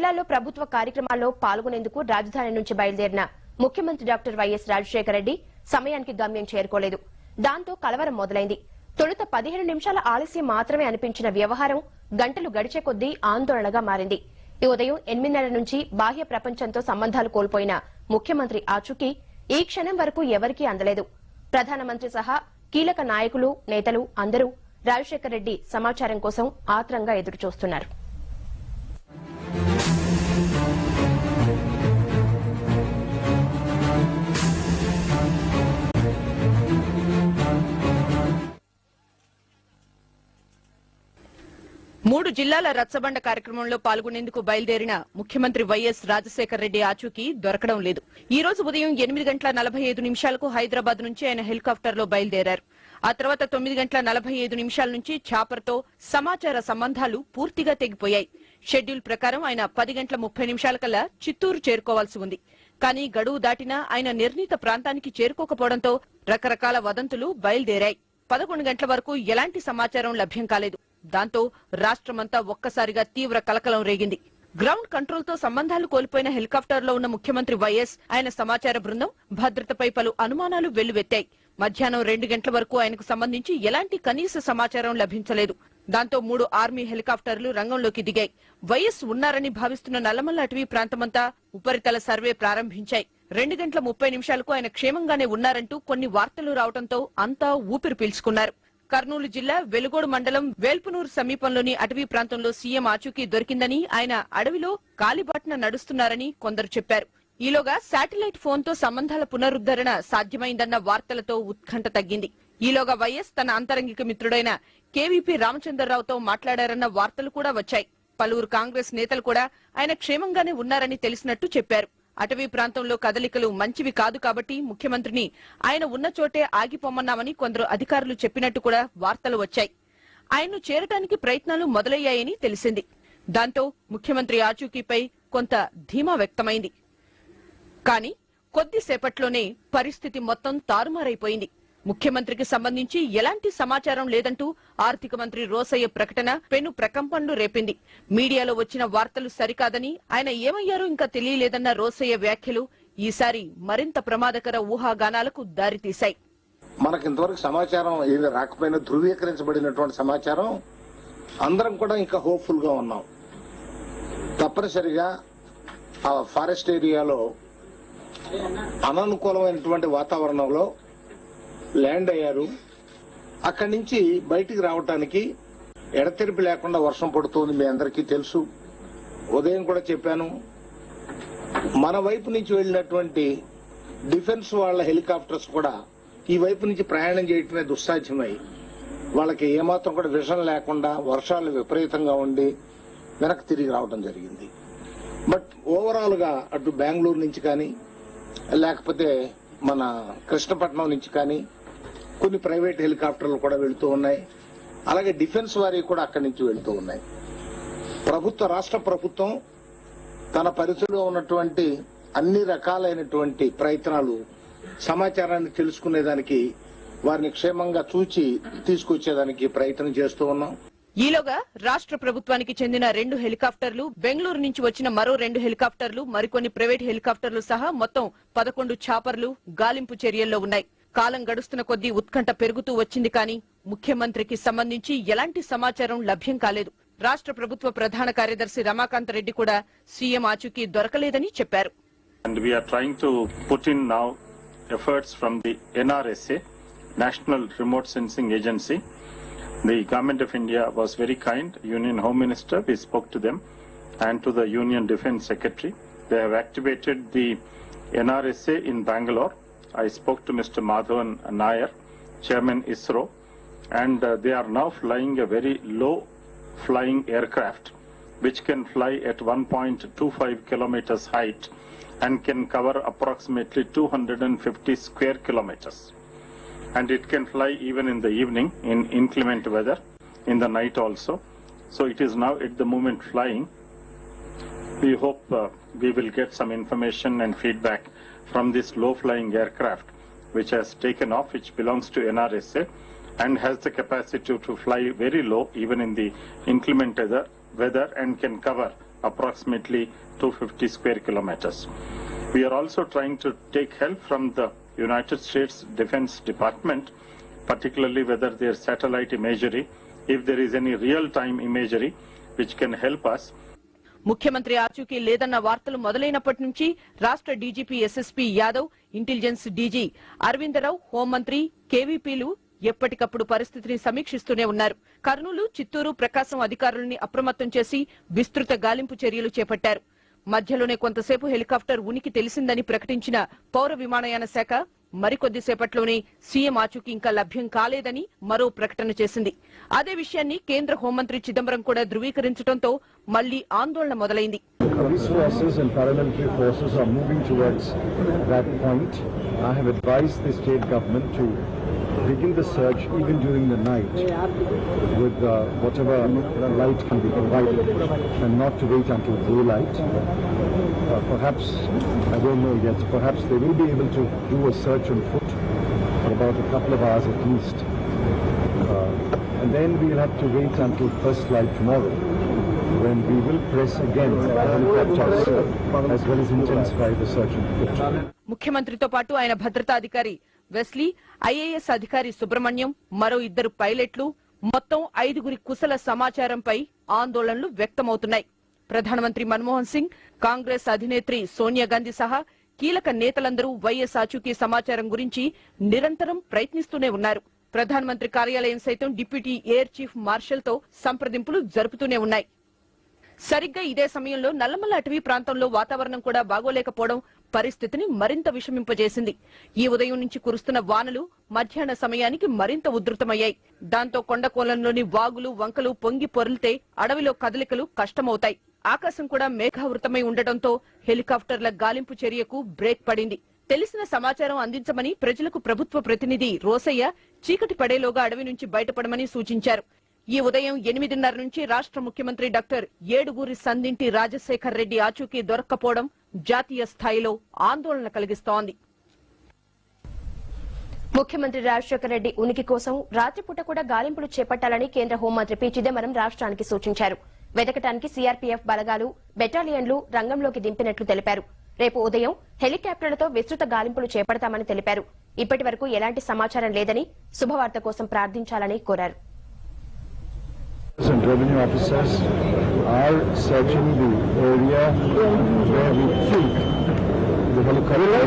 జిల్లాలో ప్రభుత్వ కార్యక్రమాల్లో పాల్గొనేందుకు రాజధాని నుంచి బయలుదేరిన ముఖ్యమంత్రి డాక్టర్ వైఎస్ రాజశేఖర రెడ్డి సమయానికి గమ్యం చేరుకోలేదు. దాంతో కలవరం మొదలైంది. తొలుత 15 నిమిషాల ఆలస్యం మాత్రమే అనిపించిన వ్యవహారం గంటలు గడిచే కొద్దీ ఆందోళనగా మారింది. ఈ ఉదయం 8:30 నుంచి బాహ్య ప్రపంచంతో సంబంధాలు కోల్పోయిన ముఖ్యమంత్రి ఆచూకీ ఈ క్షణం వరకు ఎవరికీ అందలేదు. ప్రధానమంత్రి సహా కీలక నాయకులు, నేతలు అందరూ రాజశేఖర రెడ్డి సమాచారం కోసం ఆత్రంగా ఎదురుచూస్తున్నారు. మూడు జిల్లాల రచ్చబండ కార్యక్రమంలో పాల్గొనేందుకు బయలుదేరిన ముఖ్యమంత్రి వైఎస్ రాజశేఖర రెడ్డి ఆచూకీ దొరకడం లేదు. ఈ రోజు ఉదయం 8:45 హైదరాబాద్ నుంచి ఆయన హెలికాప్టర్ లో బయలుదేరారు. ఆ తర్వాత 9:45 నుంచి ఛాపర్తో సమాచార సంబంధాలు పూర్తిగా తెగిపోయాయి. షెడ్యూల్ ప్రకారం ఆయన 10:30 కల్లా చిత్తూరు చేరుకోవాల్సి ఉంది. కానీ గడువు దాటినా ఆయన నిర్ణీత ప్రాంతానికి చేరుకోకపోవడంతో రకరకాల వదంతులు బయలుదేరాయి. 11 గంటల వరకు ఎలాంటి సమాచారం లభ్యం కాలేదు. దాంతో రాష్ట్రమంతా ఒక్కసారిగా తీవ్ర కలకలం రేగింది. గ్రౌండ్ కంట్రోల్ తో సంబంధాలు కోల్పోయిన హెలికాప్టర్ లో ఉన్న ముఖ్యమంత్రి వైఎస్, ఆయన సమాచార బృందం భద్రతపై పలు అనుమానాలు వెల్లువెత్తాయి. మధ్యాహ్నం 2 గంటల వరకు ఆయనకు సంబంధించి ఎలాంటి కనీస సమాచారం లభించలేదు. దాంతో 3 ఆర్మీ హెలికాప్టర్లు రంగంలోకి దిగాయి. వైఎస్ ఉన్నారని భావిస్తున్న నల్లమల్ల అటవీ ప్రాంతమంతా ఉపరితల సర్వే ప్రారంభించాయి. 2:30 ఆయన క్షేమంగానే ఉన్నారంటూ కొన్ని వార్తలు రావడంతో అంతా ఊపిరి పీల్చుకున్నారు. కర్నూలు జిల్లా వెలుగోడు మండలం వేల్పునూరు సమీపంలోని అటవీ ప్రాంతంలో సీఎం ఆచూకీ దొరికిందని, ఆయన అడవిలో కాలిబాట్న నడుస్తున్నారని కొందరు చెప్పారు. ఈలోగా శాటిలైట్ ఫోన్ తో సంబంధాల పునరుద్దరణ సాధ్యమైందన్న వార్తలతో ఉత్కంఠ తగ్గింది. ఈలోగా వైఎస్ తన అంతరంగిక మిత్రుడైన కేవీపీ రామచంద్రరావుతో మాట్లాడారన్న వార్తలు కూడా వచ్చాయి. పలువురు కాంగ్రెస్ నేతలు కూడా ఆయన క్షేమంగానే ఉన్నారని తెలిసినట్టు చెప్పారు. అటవీ ప్రాంతంలో కదలికలు మంచివి కాదు కాబట్టి ముఖ్యమంత్రిని ఆయన ఉన్న చోటే ఆగిపోమన్నామని కొందరు అధికారులు చెప్పినట్టు కూడా వార్తలు వచ్చాయి. ఆయన్ను చేరటానికి ప్రయత్నాలు మొదలయ్యాయని తెలిసింది. దాంతో ముఖ్యమంత్రి ఆచూకీపై కొంత ధీమా వ్యక్తమైంది. కానీ కొద్దిసేపట్లోనే పరిస్థితి మొత్తం తారుమారైపోయింది. ముఖ్యమంత్రికి సంబంధించి ఎలాంటి సమాచారం లేదంటూ ఆర్థిక మంత్రి రోసయ్య ప్రకటన పెను ప్రకంపనలు రేపింది. మీడియాలో వచ్చిన వార్తలు సరికాదని, ఆయన ఏమయ్యారో ఇంకా తెలియలేదన్న రోసయ్య వ్యాఖ్యలు ఈసారి మరింత ప్రమాదకర ఊహాగానాలకు దారితీశాయి. మనకి ఇంతవరకు సమాచారం ఏది రాకపోయినా ధృవీకరించబడినటువంటి సమాచారం అందరం కూడా ఇంకా హోప్ఫుల్ గా ఉన్నాం. తప్పనిసరిగా ఆ ఫారెస్ట్ ఏరియాలో అననుకూలమైనటువంటి వాతావరణంలో ల్యాండ్ అయ్యారు. అక్కడి నుంచి బయటికి రావటానికి ఎడతెరిపి లేకుండా వర్షం పడుతోంది, మీ అందరికీ తెలుసు. ఉదయం కూడా చెప్పాను, మన వైపు నుంచి వెళ్లినటువంటి డిఫెన్స్ వాళ్ల హెలికాప్టర్స్ కూడా ఈ వైపు నుంచి ప్రయాణం చేయటమే దుస్సాధ్యమై వాళ్ళకి ఏమాత్రం కూడా విషం లేకుండా వర్షాలు విపరీతంగా ఉండి వెనక్కి తిరిగి రావడం జరిగింది. బట్ ఓవరాల్ గా అటు బెంగళూరు నుంచి కానీ లేకపోతే మన కృష్ణపట్నం నుంచి కానీ కొన్ని ప్రైవేట్ హెలికాప్టర్లు కూడా వెళుతూ ఉన్నాయి. అలాగే డిఫెన్స్ వారి కూడా అక్కడి నుంచి వెళుతూ ఉన్నాయి. రాష్ట్ర ప్రభుత్వం తన పరిధిలో ఉన్నటువంటి అన్ని రకాలైనటువంటి ప్రయత్నాలు సమాచారాన్ని తెలుసుకునేదానికి, వారిని క్షేమంగా చూచి తీసుకొచ్చేదానికి ప్రయత్నం చేస్తూ ఉన్నాం. ఈలోగా రాష్ట్ర ప్రభుత్వానికి చెందిన 2 హెలికాప్టర్లు, బెంగళూరు నుంచి వచ్చిన మరో 2 హెలికాప్టర్లు, మరికొన్ని ప్రైవేట్ హెలికాప్టర్లు సహా మొత్తం 11 ఛాపర్లు గాలింపు చర్యల్లో ఉన్నాయి. కాలం గడుస్తున్న కొద్దీ ఉత్కంఠ పెరుగుతూ వచ్చింది. కానీ ముఖ్యమంత్రికి సంబంధించి ఎలాంటి సమాచారం లభ్యం కాలేదు. రాష్ట్ర ప్రభుత్వ ప్రధాన కార్యదర్శి రమాకాంత్ రెడ్డి కూడా సీఎం ఆచూకీ దొరకలేదని చెప్పారు. And we are trying to put in now efforts from the NRSA, National Remote Sensing Agency. The Government of India was very kind. Union Home Minister, we spoke to them, and to the Union Defence Secretary. They have activated the NRSA in Bangalore. I spoke to Mr. Madhavan Nair, Chairman ISRO, and they are now flying a very low flying aircraft which can fly at 1.25 kilometers height and can cover approximately 250 square kilometers. And it can fly even in the evening in inclement weather, in the night also. So it is now at the moment flying. We hope we will get some information and feedback from this low-flying aircraft which has taken off, which belongs to NRSA and has the capacity to fly very low even in the inclement weather and can cover approximately 250 square kilometers. We are also trying to take help from the United States Defense Department, particularly whether their satellite imagery, if there is any real-time imagery which can help us. ముఖ్యమంత్రి ఆచూకీ లేదన్న వార్తలు మొదలైనప్పటి నుంచి రాష్ట్ర DGP SSP Yadav, intelligence DG Aravind Rao, హోంమంత్రి కేవీపీలు ఎప్పటికప్పుడు పరిస్థితిని సమీక్షిస్తూనే ఉన్నారు. కర్నూలు, చిత్తూరు, ప్రకాశం అధికారులని అప్రమత్తం చేసి విస్తృత గాలింపు చర్యలు చేపట్టారు. మధ్యలోనే కొంతసేపు హెలికాప్టర్ ఉనికి తెలిసిందని ప్రకటించిన పౌర విమానయాన శాఖ మరికొద్దిసేపట్లోనే సీఎం ఆచూకీ ఇంకా లభ్యం కాలేదని మరో ప్రకటన చేసింది. అదే విషయాన్ని కేంద్ర హోంమంత్రి చిదంబరం కూడా ధృవీకరించడంతో మళ్లీ ఆందోళన మొదలైంది. Police forces and paramilitary forces are moving towards that point. I have advised the state government to begin the search even during the night with whatever light can be provided and not to wait until daylight. Perhaps, I don't know yet, perhaps they will be able to do a search on foot for about a couple of hours at least. And then we will have to wait until first light tomorrow, when we will press again helicopters as well as intensify the search on foot. ముఖ్యమంత్రితో పాటు ఆయన భద్రతాధికారి Wesley, IAS అధికారి సుబ్రహ్మణ్యం, మరో 2 పైలట్లు, మొత్తం 5 కుశల సమాచారంపై ఆందోళనలు వ్యక్తమవుతున్నాయి. ప్రధానమంత్రి మన్మోహన్ సింగ్, కాంగ్రెస్ అధినేత్రి సోనియా గాంధీ సహా కీలక నేతలందరూ వైఎస్ ఆచూకీ సమాచారం గురించి నిరంతరం ప్రయత్నిస్తూనే ఉన్నారు. ప్రధానమంత్రి కార్యాలయం సైతం డిప్యూటీ ఎయిర్ చీఫ్ మార్షల్ తో సంప్రదింపులు జరుపుతూనే ఉన్నాయి. సరిగ్గా ఇదే సమయంలో నల్లమల్ల అటవీ ప్రాంతంలో వాతావరణం కూడా బాగోలేకపోవడం పరిస్థితిని మరింత విషమింపజేసింది. ఈ ఉదయం నుంచి కురుస్తున్న వానలు మధ్యాహ్న సమయానికి మరింత ఉధృతమయ్యాయి. దాంతో కొండకోలంలోని వాగులు, వంకలు పొంగి పొర్లితే అడవిలో కదలికలు కష్టమవుతాయి. ఆకాశం కూడా మేఘావృతమై ఉండటంతో హెలికాప్టర్ల గాలింపు చర్యకు బ్రేక్ పడింది. తెలిసిన సమాచారం అందించమని ప్రజలకు ప్రభుత్వ ప్రతినిధి రోసయ్య చీకటి పడేలోగా అడవి నుంచి బయటపడమని సూచించారు. ఈ ఉదయం 8:30 నుంచి రాష్ట్ర ముఖ్యమంత్రి డాక్టర్ ఏడుగురి సందింటి రాజశేఖర్ రెడ్డి ఆచూకీ దొరక్కపోవడం జాతీయ స్థాయిలో ఆందోళన కలిగిస్తోంది. ముఖ్యమంత్రి రాజశేఖర్ రెడ్డి ఉనికి కోసం రాత్రిపూట కూడా గాలింపులు చేపట్టాలని కేంద్ర హోంమంత్రి పి చిదంబరం రాష్ట్రానికి సూచించారు. వెతకటానికి సీఆర్పీఎఫ్ బలగాలు, బెటాలియన్లు రంగంలోకి దింపినట్లు తెలిపారు. రేపు ఉదయం హెలికాప్టర్లతో విస్తృత గాలింపులు చేపడతామని తెలిపారు. ఇప్పటి వరకు ఎలాంటి సమాచారం లేదని, శుభవార్త కోసం ప్రార్థించాలని కోరారు. And revenue officers are searching the area where we think the helicopter